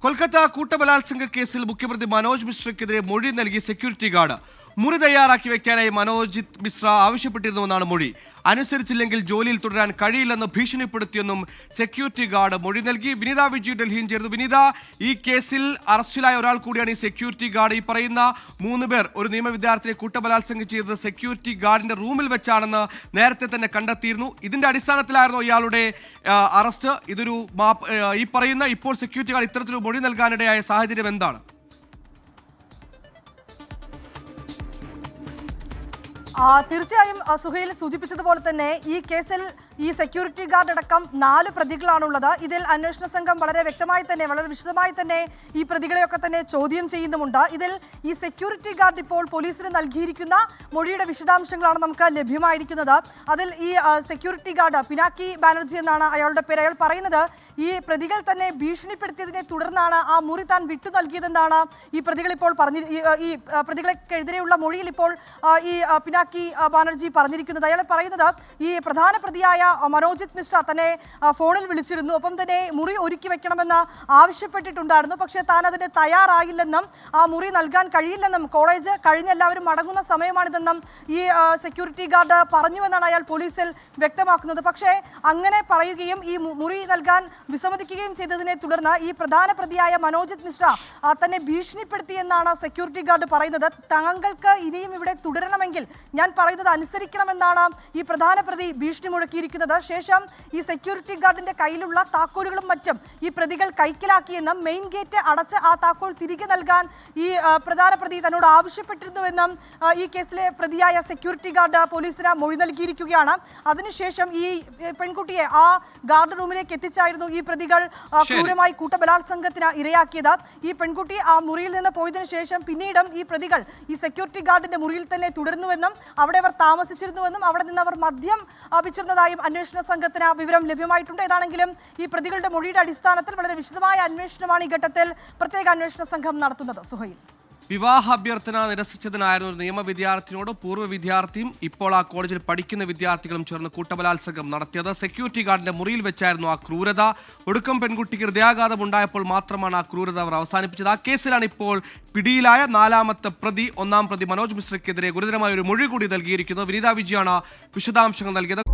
കൊൽക്കത്ത കൂട്ടബലാത്സംഗ കേസിൽ മുഖ്യമന്ത്രി മനോജ് മിശ്രയ്ക്കെതിരെ മൊഴി നൽകി സെക്യൂരിറ്റി ഗാർഡ് മുറി തയ്യാറാക്കി വെക്കാനായി മനോജിത് മിശ്ര ആവശ്യപ്പെട്ടിരുന്നുവെന്നാണ് മൊഴി. അനുസരിച്ചില്ലെങ്കിൽ ജോലിയിൽ തുടരാൻ കഴിയില്ലെന്ന് ഭീഷണിപ്പെടുത്തിയെന്നും സെക്യൂരിറ്റി ഗാർഡ് മൊഴി നൽകി. വിനീത വിജി ഡൽഹിയിൽ ചേർന്നു. വിനീത, ഈ കേസിൽ അറസ്റ്റിലായ ഒരാൾ കൂടിയാണ് ഈ സെക്യൂരിറ്റി ഗാർഡ്. ഈ പറയുന്ന 3 പേർ ഒരു നിയമ വിദ്യാർത്ഥിയെ കൂട്ടബലാത്സംഗം ചെയ്തത് സെക്യൂരിറ്റി ഗാർഡിന്റെ റൂമിൽ വെച്ചാണെന്ന് നേരത്തെ തന്നെ കണ്ടെത്തിയിരുന്നു. ഇതിന്റെ അടിസ്ഥാനത്തിലായിരുന്നു ഇയാളുടെ അറസ്റ്റ്. ഇതൊരു ഈ പറയുന്ന ഇപ്പോൾ സെക്യൂരിറ്റി ഗാർഡ് ഇത്തരത്തിലൊരു മൊഴി നൽകാനിടയായ സാഹചര്യം എന്താണ്? തീർച്ചയായും സുഹൈൽ സൂചിപ്പിച്ചതുപോലെ തന്നെ ഈ കേസിൽ ഈ സെക്യൂരിറ്റി ഗാർഡ് അടക്കം 4 പ്രതികളാണുള്ളത്. ഇതിൽ അന്വേഷണ സംഘം വളരെ വ്യക്തമായി തന്നെ വളരെ വിശദമായി തന്നെ ഈ പ്രതികളെയൊക്കെ തന്നെ ചോദ്യം ചെയ്യുന്നുമുണ്ട്. ഇതിൽ ഈ സെക്യൂരിറ്റി ഗാർഡ് ഇപ്പോൾ പോലീസിന് നൽകിയിരിക്കുന്ന മൊഴിയുടെ വിശദാംശങ്ങളാണ് നമുക്ക് ലഭ്യമായിരിക്കുന്നത്. അതിൽ ഈ സെക്യൂരിറ്റി ഗാർഡ് പിനാക്കി ബാനർജി എന്നാണ് അയാളുടെ പേര്. അയാൾ പറയുന്നത് ഈ പ്രതികൾ തന്നെ ഭീഷണിപ്പെടുത്തിയതിനെ തുടർന്നാണ് ആ മുറി താൻ വിട്ടു നൽകിയതെന്നാണ് ഈ പ്രതികൾ ഇപ്പോൾ ഈ പ്രതികൾക്കെതിരെയുള്ള മൊഴിയിൽ ഇപ്പോൾ ഈ പിനാക്കി ബാനർജി പറഞ്ഞിരിക്കുന്നത്. അയാൾ പറയുന്നത് ഈ പ്രധാന പ്രതിയായ മനോജിത് മിശ്ര തന്നെ ഫോണിൽ വിളിച്ചിരുന്നു. ഒപ്പം തന്നെ മുറി ഒരുക്കി വെക്കണമെന്ന് ആവശ്യപ്പെട്ടിട്ടുണ്ടായിരുന്നു. പക്ഷേ താൻ അതിന് തയ്യാറായില്ലെന്നും ആ മുറി നൽകാൻ കഴിയില്ലെന്നും കോളേജ് കഴിഞ്ഞ് എല്ലാവരും മടങ്ങുന്ന സമയമാണിതെന്നും ഈ സെക്യൂരിറ്റി ഗാർഡ് പറഞ്ഞുവെന്നാണ് അയാൾ പോലീസിൽ വ്യക്തമാക്കുന്നത്. പക്ഷേ അങ്ങനെ പറയുകയും ഈ മുറി നൽകാൻ വിസമ്മതിക്കുകയും ചെയ്തതിനെ തുടർന്ന് ഈ പ്രധാന പ്രതിയായ മനോജിത് മിശ്ര തന്നെ ഭീഷണിപ്പെടുത്തിയെന്നാണ് സെക്യൂരിറ്റി ഗാർഡ് പറയുന്നത്. താങ്കൾക്ക് ഇനിയും ഇവിടെ തുടരണമെങ്കിൽ ഞാൻ പറയുന്നത് അനുസരിക്കണമെന്നാണ് ഈ പ്രധാന പ്രതി ഭീഷണി മുഴക്കിയിരിക്കുന്നത്. ശേഷം ഈ സെക്യൂരിറ്റി ഗാർഡിന്റെ കയ്യിലുള്ള താക്കോലുകളും മറ്റും ഈ പ്രതികൾ കൈക്കലാക്കിയെന്നും മെയിൻ ഗേറ്റ് അടച്ച് ആ താക്കോൽ തിരികെ നൽകാൻ ഈ പ്രധാന പ്രതി തന്നോട് ആവശ്യപ്പെട്ടിരുന്നുവെന്നും ഈ കേസിലെ പ്രതിയായ സെക്യൂരിറ്റി ഗാർഡ് പോലീസിന് മൊഴി നൽകിയിരിക്കുകയാണ്. അതിനുശേഷം ഈ പെൺകുട്ടിയെ ആ ഗാർഡ് റൂമിലേക്ക് എത്തിച്ചായിരുന്നു ഈ പ്രതികൾ ക്രൂരമായി കൂട്ടബലാത്സംഗത്തിന് ഇരയാക്കിയത്. ഈ പെൺകുട്ടി ആ മുറിയിൽ നിന്ന് പോയതിനു ശേഷം പിന്നീടും ഈ പ്രതികൾ ഈ സെക്യൂരിറ്റി ഗാർഡിന്റെ മുറിയിൽ തന്നെ തുടർന്നുവെന്നും അവിടെ അവർ താമസിച്ചിരുന്നുവെന്നും അവിടെ നിന്ന് അവർ മദ്യം വെച്ചിരുന്നതായും അന്വേഷണ സംഘത്തിന് വിവരം ലഭ്യമായിട്ടുണ്ട്. ഏതാണെങ്കിലും ഈ പ്രതികളുടെ മൊഴിയുടെ അടിസ്ഥാനത്തിൽ വളരെ വിശദമായ അന്വേഷണമാണ് ഈ ഘട്ടത്തിൽ പ്രത്യേക അന്വേഷണ സംഘം നടത്തുന്നത്. സുഹൈൽ, വിവാഹ അഭ്യർത്ഥന നിരസിച്ചതിനായിരുന്നു ഒരു നിയമ വിദ്യാർത്ഥിനിയോട് പൂർവ്വ വിദ്യാർത്ഥിയും ഇപ്പോൾ ആ കോളേജിൽ പഠിക്കുന്ന വിദ്യാർത്ഥികളും ചേർന്ന് കൂട്ടബലാത്സംഗം നടത്തിയത്. സെക്യൂരിറ്റി ഗാർഡിന്റെ മുറിയിൽ വെച്ചായിരുന്നു ആ ക്രൂരത. ഒടുക്കം പെൺകുട്ടിക്ക് ഹൃദയാഘാതം ഉണ്ടായപ്പോൾ മാത്രമാണ് ആ ക്രൂരത അവർ അവസാനിപ്പിച്ചത്. ആ കേസിലാണ് ഇപ്പോൾ പിടിയിലായ 4ാമത്തെ പ്രതി 1ാം പ്രതി മനോജ് മിശ്രയ്ക്കെതിരെ ഗുരുതരമായ ഒരു മൊഴി കൂടി നൽകിയിരിക്കുന്നത്. വിനീത വിജിയാണ് വിശദാംശങ്ങൾ നൽകിയത്.